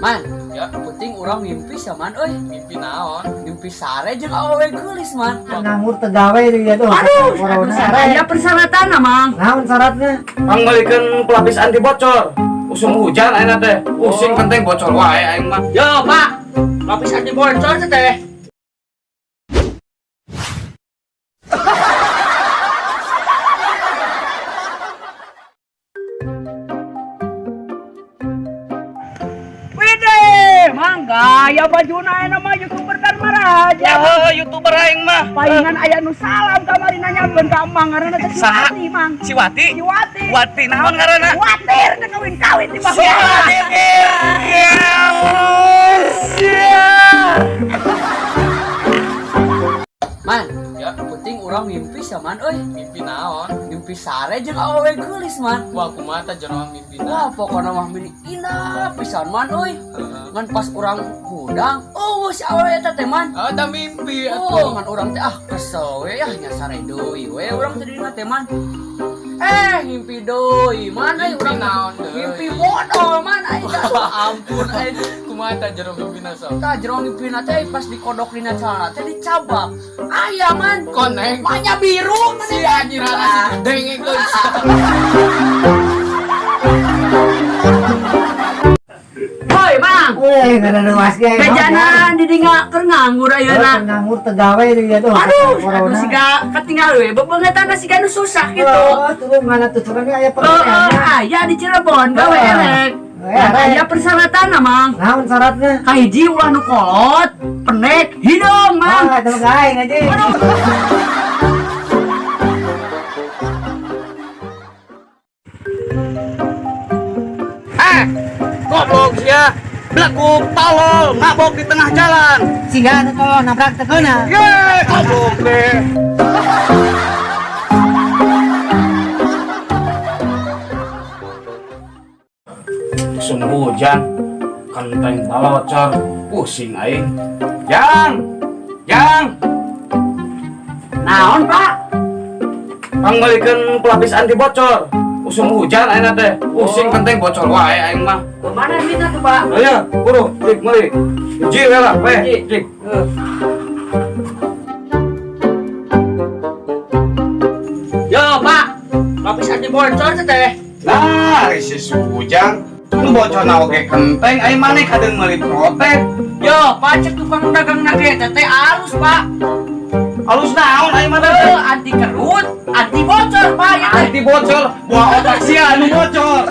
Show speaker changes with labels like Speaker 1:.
Speaker 1: Man,
Speaker 2: Ya,
Speaker 1: penting orang mimpi sih man, euy.
Speaker 2: mimpi naon?
Speaker 1: Mimpi sare jeung awewe geulis man.
Speaker 3: Nganggur tegawe dia tuh.
Speaker 1: Aduh,
Speaker 3: corona.
Speaker 1: aya persyaratan mang.
Speaker 3: Naon syaratnya?
Speaker 2: Panggalikan pelapis anti bocor. Usum hujan ayeuna teh. Pusing penting bocor wae aing mah.
Speaker 1: Yo, Pak. Lapis anti bocor teh. Mang gaya bajuna aya mah YouTuber dan maraja.
Speaker 2: Ya, YouTuber aing mah.
Speaker 1: Palingan aya nu salam kamari nanyakeun ka Mang ngaranna teh
Speaker 2: Saha?
Speaker 1: Wati, Mang.
Speaker 2: Si Wati.
Speaker 1: Si Wati.
Speaker 2: Wati naon ngaranna?
Speaker 1: Watir teh kawin-kawin di mah. Man,
Speaker 2: Ya,
Speaker 1: penting orang mimpi sih man, euy.
Speaker 2: mimpi naon?
Speaker 1: Mimpi sare jeung awewe geulis man.
Speaker 2: Wah, kumaha teh jero mimpi
Speaker 1: Wah,
Speaker 2: naon?
Speaker 1: pokoknya mah mini indah pisan man, euy.
Speaker 2: Heeh.
Speaker 1: Ngan pas orang hudang, oh si awewe eta teh man.
Speaker 2: Ada mimpi
Speaker 1: Oh,
Speaker 2: atuh.
Speaker 1: ngan orang teh kesel we nya sare deui we urang teh dina teh man. Mimpi deui man, euy
Speaker 2: Mimpi
Speaker 1: urang
Speaker 2: naon deui?
Speaker 1: mimpi bodol man aing teh.
Speaker 2: Ampun aing. Kumaha teh jero mimpi sok?
Speaker 1: Tah jero mimpina teh pas dikodok dina celana teh dicabak. Aya man,
Speaker 2: Koneng.
Speaker 1: mahnya biru
Speaker 2: Si anjir si denge geus.
Speaker 1: Hoi, Mang.
Speaker 3: Weh, nggak ada luas ge.
Speaker 1: Bejanan di dinga keur nganggur ayeuna.
Speaker 3: Nganggur tegawe dia tuh.
Speaker 1: Aduh,
Speaker 3: corona.
Speaker 1: siga ketinggal we, bebengetan siga nu susah gitu.
Speaker 3: Oh, turun mana tuh turunnya aya pekerjaannya.
Speaker 1: Aya di Cirebon gawe erek. Aya persyaratan Mang.
Speaker 3: Naon syaratnya?
Speaker 1: Kahiji ulah nu kolot, pendek, hidung, Mang.
Speaker 3: Ah, itu gaeng aja.
Speaker 2: Goblok sia. Belaku tolol mabok di tengah jalan.
Speaker 3: Siga anu kalau nabrak tekeuna.
Speaker 2: Ye, goblok deh. Musim hujan, kenteng balocor, pusing aing. Jang,
Speaker 1: Naon, Pak?
Speaker 2: panggalikan pelapis anti bocor. Usum hujan ayeuna teh, pusing penting bocor wae aing mah.
Speaker 1: Kemana duitnya tuh, Pak?
Speaker 2: Ayo, buru, cik, meuli. Uji we lah, we, cik.
Speaker 1: Yo, Pak. Lapis anti bocor teh.
Speaker 2: Nah, si Sujang, nu bocor na oge kenteng, aing maneh kadeung meuli protek.
Speaker 1: Yo, Pak cek tukang dagang nage teh alus, Pak.
Speaker 2: Alus naon aing mah teh?
Speaker 1: Anti kerut, anti bocor, Pak. Ya, teh.
Speaker 2: Anti bocor, buah otak sia anu bocor.